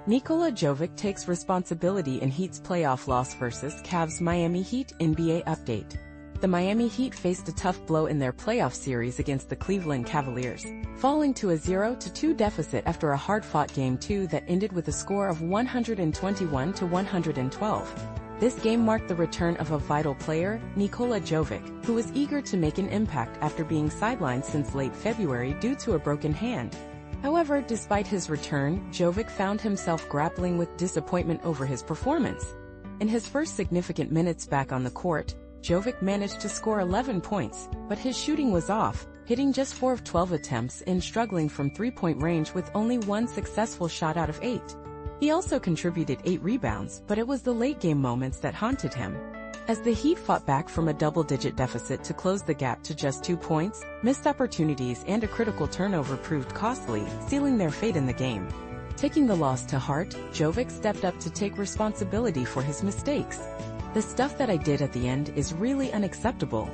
Nikola Jovic takes responsibility in Heat's playoff loss versus Cavs. Miami Heat NBA update. The Miami Heat faced a tough blow in their playoff series against the Cleveland Cavaliers, falling to a 0-2 deficit after a hard-fought Game 2 that ended with a score of 121-112. This game marked the return of a vital player, Nikola Jovic, who was eager to make an impact after being sidelined since late February due to a broken hand. However, despite his return, Jovic found himself grappling with disappointment over his performance. In his first significant minutes back on the court, Jovic managed to score 11 points, but his shooting was off, hitting just 4 of 12 attempts and struggling from three-point range with only one successful shot out of 8. He also contributed 8 rebounds, but it was the late-game moments that haunted him. As the Heat fought back from a double-digit deficit to close the gap to just 2 points, missed opportunities and a critical turnover proved costly, sealing their fate in the game. Taking the loss to heart, Jovic stepped up to take responsibility for his mistakes. "The stuff that I did at the end is really unacceptable.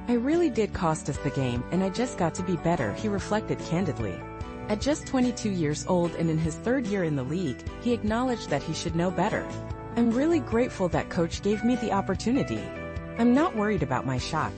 I really did cost us the game and I just got to be better," he reflected candidly. At just 22 years old and in his third year in the league, he acknowledged that he should know better. "I'm really grateful that coach gave me the opportunity. I'm not worried about my shot.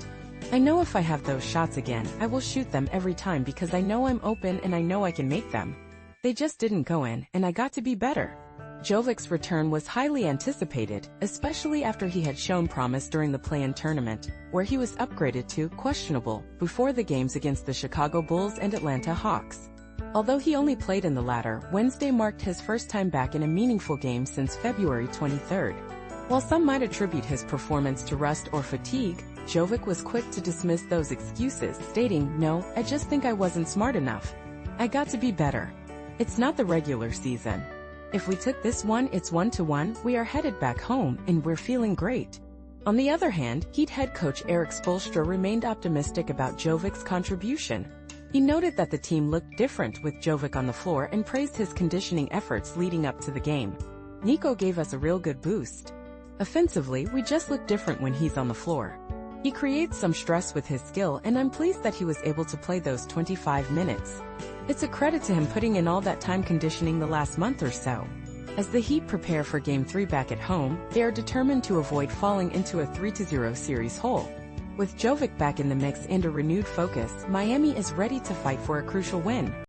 I know if I have those shots again, I will shoot them every time because I know I'm open and I know I can make them. They just didn't go in, and I got to be better." Jovic's return was highly anticipated, especially after he had shown promise during the play-in tournament, where he was upgraded to questionable before the games against the Chicago Bulls and Atlanta Hawks. Although he only played in the latter, Wednesday marked his first time back in a meaningful game since February 23. While some might attribute his performance to rust or fatigue, Jovic was quick to dismiss those excuses, stating, "No, I just think I wasn't smart enough. I got to be better. It's not the regular season. If we took this one, it's 1-1, we are headed back home, and we're feeling great." On the other hand, Heat head coach Erik Spoelstra remained optimistic about Jovic's contribution. He noted that the team looked different with Jovic on the floor and praised his conditioning efforts leading up to the game. "Nico gave us a real good boost. Offensively, we just look different when he's on the floor. He creates some stress with his skill and I'm pleased that he was able to play those 25 minutes. It's a credit to him putting in all that time conditioning the last month or so." As the Heat prepare for Game 3 back at home, they are determined to avoid falling into a 3-0 series hole. With Jovic back in the mix and a renewed focus, Miami is ready to fight for a crucial win.